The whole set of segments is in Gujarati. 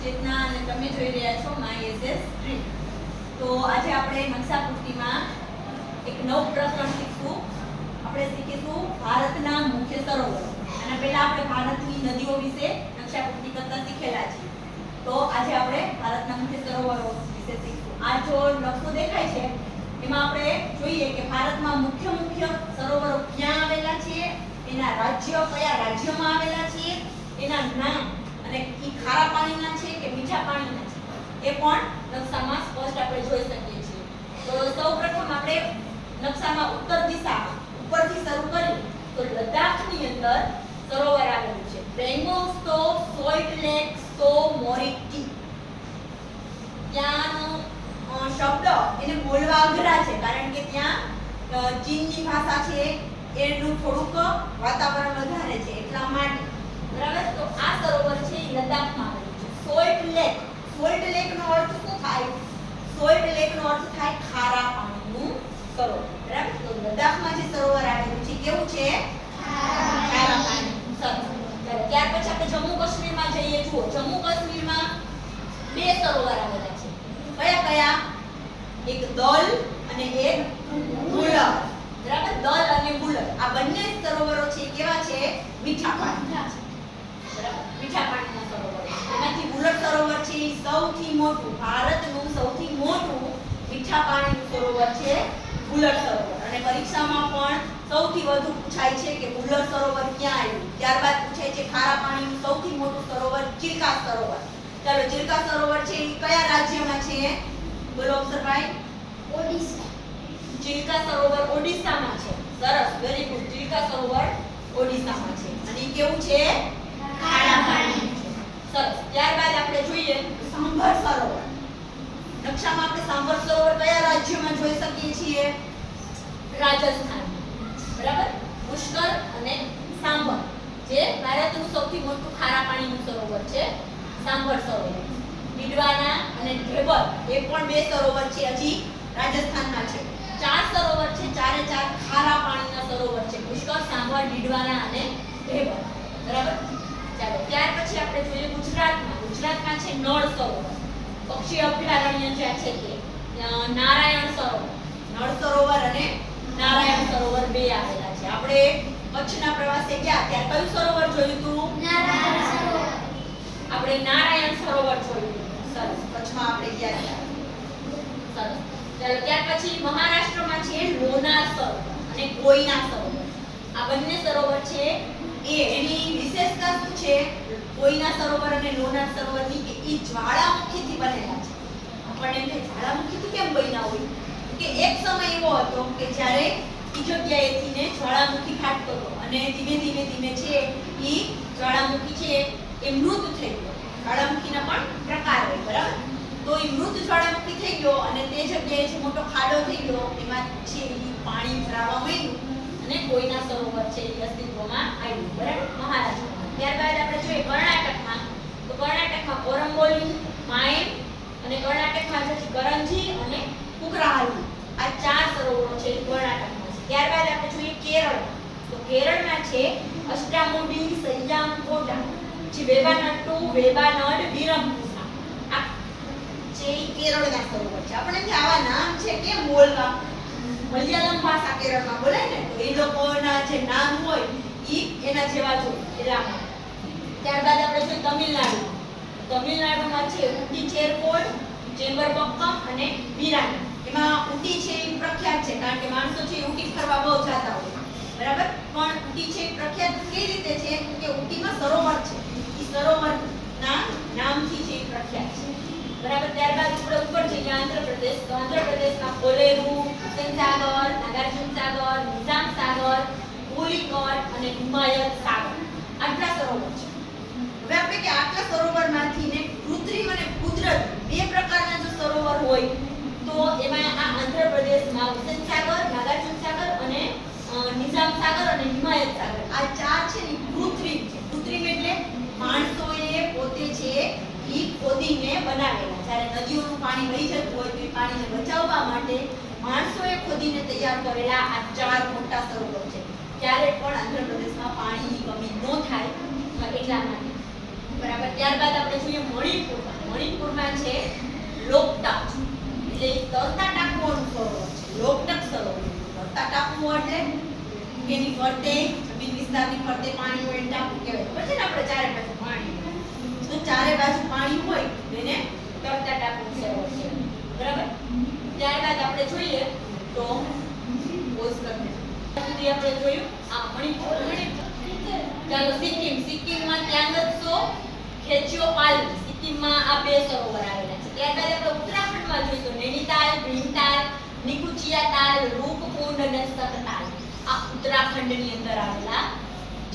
ચેતના અને તમે જોઈ રહ્યા છો માય એસએસ ડ્રીમ. તો આજે આપણે નકશાપૂર્તિમાં એક નવું પ્રકરણ શીખશું. આપણે શીખીશું ભારતના મુખ્ય સરોવરો. અને પહેલા આપણે ભારતની નદીઓ વિશે નકશાપૂર્તિ કરતા શીખેલા છીએ. તો આજે આપણે ભારતના મુખ્ય સરોવરો વિશે શીખશું. આ જો નકશો દેખાય છે એમાં આપણે જોઈએ કે ભારતમાં મુખ્ય સરોવરો ક્યાં આવેલા છે, એના રાજ્ય કયા રાજ્યમાં આવેલા છે, એના નામ અને ઈ ખારા પાણીના છે કે મીઠા પાણીના છે એ પણ નકશામાં સ્પષ્ટ આપણે જોઈ શકીએ છીએ. તો સૌપ્રથમ આપણે નકશામાં ઉત્તર દિશામાં ઉપરથી શરૂ કરી તો લદ્દાખની અંદર સરોવર આવેલું છે. બેંગોંગ તો સોલ્ટ લેક તો મોરિટી. ત્યાંનો શબ્દ એને બોલવા અઘરા છે કારણ કે ત્યાં ચીનની ભાષા છે એનું થોડુંક વાતાવરણ વધારે છે એટલા માટે. બરાબર. તો આ સરોવર છે એ લદ્દાખમાં આવેલું છે. સોલ્ટ લેક નો અર્થ શું થાય? સોલ્ટ લેક નો અર્થ થાય ખારા પાણીનું સરોવર. બરાબર. તો લદ્દાખમાં જે સરોવર આવેલું છે કેવું છે? ખારા પાણીનું સરોવર. ત્યાર પછી આપણે જમ્મુ કાશ્મીરમાં જઈએ. જુઓ, જમ્મુ કાશ્મીરમાં બે સરોવર આવેલા છે. કયા કયા? એક દલ અને એક બુલર. બરાબર. દલ અને બુલર આ બંને સરોવરો છે કેવા છે? મીઠા પાણીના છે. બરાબર. મીઠા પાણીના સરોવર. એમાંથી બુલર સરોવર છે એ સૌથી મોટું, ભારતનું સૌથી મોટું મીઠા પાણીનું સરોવર છે બુલર સરોવર. અને પરીક્ષામાં પણ સૌથી વધુ પૂછાય છે કે બુલર સરોવર ક્યાં આવ્યું. ત્યારબાદ પૂછાય છે ખારા પાણીનું સૌથી મોટું સરોવર ચિલ્કા સરોવર. ચાલો, ચિલ્કા સરોવર છે એ કયા રાજ્યમાં છે? બોલો અક્ષરભાઈ. ઓડિશા. ચિલ્કા સરોવર ઓડિશામાં છે. સરસ, વેરી ગુડ. ચિલ્કા સરોવર ઓડિશામાં છે અને ઈ કેવું છે? ખારા પાણીનું છે. સરસ. ત્યારબાદ આપણે જોઈએ સાંભર સરોવર. નકશામાં આપણે સાંભર સરોવર કયા રાજ્યમાં જોઈ શકીએ છીએ? રાજસ્થાન. બરાબર. પુષ્કર અને સાંભર જે ભારતનું સૌથી મોટું ખારા પાણીનું સરોવર છે સાંભર સરોવર. ડીડવાના અને ઢેબર એ પણ બે સરોવર છે, હજી રાજસ્થાનમાં છે. ચાર સરોવર છે, ચારે ચાર ખારા પાણીના સરોવર છે. પુષ્કર, સાંભર, ડીડવાના અને ઢેબર. બરાબર. ચાલો, ત્યાર પછી આપણે જોઈએ ગુજરાતમાં છે નળ સરોવર. પક્ષી અભયારણ્ય જ્યાં છે તે નારાયણ સરોવર. નળ સરોવર અને નારાયણ સરોવર બે આવેલા છે. આપણે કચ્છના પ્રવાસે ગયા ત્યારે કયું સરોવર જોયું હતું? નારાયણ સરોવર. આપણે નારાયણ સરોવર જોયું. સરસ. કચ્છમાં આપણે ગયા હતા. સરસ. ચાલો, ત્યાર પછી મહારાષ્ટ્રમાં છે લોનાર સરોવર અને કોયના સરોવર. આ બંને સરોવર છે એની વિશેષતા શું છે? કોયના સરોવર અને લોનાર સરોવરની કે ઈ જ્વાળામુખીથી બનેલા છે. આપણને એમ થાય જ્વાળામુખીથી કેમ બન્યા હોય? કે એક સમય એવો હતો કે જ્યારે ઈ જગ્યાએથી ને જ્વાળામુખી ફાટતો હતો અને ધીમે ધીમે છે ઈ જ્વાળામુખી છે એ મૃત થઈ ગયો. જ્વાળામુખીના પણ પ્રકાર હોય. બરાબર. તો ઈ મૃત જ્વાળામુખી થઈ ગયો અને તે જગ્યાએ જે મોટો ખાડો થઈ ગયો એમાં છે ઈ પાણી ભરાવા માંડ્યું અને કોયના સરોવર છે એ અસ્તિત્વમાં આવ્યું. બરાબર. મહારાષ્ટ્રમાં. ત્યારબાદ આપણે જોઈએ કર્ણાટકમાં. તો કર્ણાટકમાં કોરંબોલી, માયમ અને કર્ણાટકમાં છે કરંજી અને કુકરાહાલુ. આ ચાર સરોવરો છે કર્ણાટકમાં છે. ત્યારબાદ આપણે જોઈએ કેરળ. તો કેરળમાં છે અષ્ટામુડી, સૈયામ, કોટા, જે વેબાનટ્ટુ, વેબાનડ, વિરમપુરા. આ છે કેરળના સરોવર છે. આપણે જે આવા નામ છે કેમ બોલવા? મલયાલમ ભાષા કેરળમાં બોલાય ને, તો એ લોકોના જે નામ હોય ઈ એના જેવા જ હોય એટલા માટે. ત્યારબાદ આપણે જોઈએ તમિલનાડુ. તમિલનાડુમાં છે ઉટી ચેરકોડ, ચેમ્બરબક્કમ અને વીરાના. એમાં ઉટી છે એ પ્રખ્યાત છે કારણ કે માણસો છે ઉટી ફરવા બહુ જતા હોય. બરાબર. પણ ઉટી છે પ્રખ્યાત કઈ રીતે છે કે ઉટીમાં સરોવર છે. ઈ સરોવરના નામથી છે પ્રખ્યાત છે. બરાબર. ત્યારબાદ ઉપર જઈએ આંધ્રપ્રદેશ. તો આંધ્રપ્રદેશમાં કોલેરુ, હુસેનસાગર, નાગાર્જુન સાગર, નિઝામ સાગર, પુલિકોટ અને હિમાયત સાગર. આટલા સરોવર છે. હવે આપણે કે આટલા સરોવરમાંથી ને કૃત્રિમ અને કુદરતી બે પ્રકારના જો સરોવર હોય તો એમાં આ આંધ્રપ્રદેશમાં હુસેનસાગર, નાગાર્જુન સાગર અને નિઝામ સાગર અને હિમાયત સાગર આ ચાર છે ને કૃત્રિમ છે. કૃત્રિમ એટલે માણસોએ પોતે છે ઈ ખોદીને બનાવેલા. જ્યારે નદીઓનું પાણી વહી જતું હોય તો એ પાણીને બચાવવા માટે માણસોએ ખોદીને તૈયાર કરેલા આ ચાર મોટા સરોવર છે. ત્યારે પણ આંધ્રપ્રદેશમાં પાણીની કમી ન થાય એટલા માટે. બરાબર. ત્યારબાદ આપણે જોઈએ મણિપુર. મણિપુરમાં છે લોકટક, એટલે તરતા ટાપુઓનું સરોવર છે, લોકટક સરોવર. તરતા ટાપુઓ એટલે કે એની ફરતે જમીન વિસ્તારની ફરતે પાણી હોય એને ટાપુ કહેવાય. ખબર છે ને આપણે ચારે બાજુ પાણી હોય. તો ચારે બાજુ પાણી હોય એને તરતા ટાપુનું સરોવર છે. બરાબર. ત્યારબાદ આપણે જોઈએ તો પોઝ કરીને સુધી આપણે જોયું આ મણિપુર. ચાલો સિક્કિમમાં ત્યાંગત્સો, ખેંચિયોપાલી, સિક્કિમમાં આ બે સરોવર આવેલા છે. ત્યારબાદ આપણે ઉત્તરાખંડમાં જોઈએ તો નૈનીતાલ, ભીમતાલ, નિકુચિયાતાલ, રૂપકુંડ અને સતતાલ આ ઉત્તરાખંડની અંદર આવેલા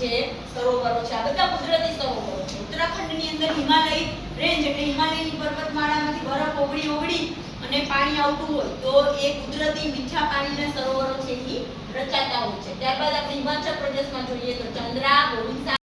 જે સરોવરો છે. આ બધા કુદરતી સરોવરો છે. ઉત્તરાખંડની અંદર હિમાલય રેન્જ એટલે હિમાલયની પર્વતમાળામાંથી બરફ ઓગળી અને પાણી આવતું હોય તો એ કુદરતી મીઠા પાણીના સરોવરો છે એ રચાતા હોય છે. ત્યારબાદ આપણે હિમાચલ પ્રદેશમાં જોઈએ તો ચંદ્રા, ગોવિંદ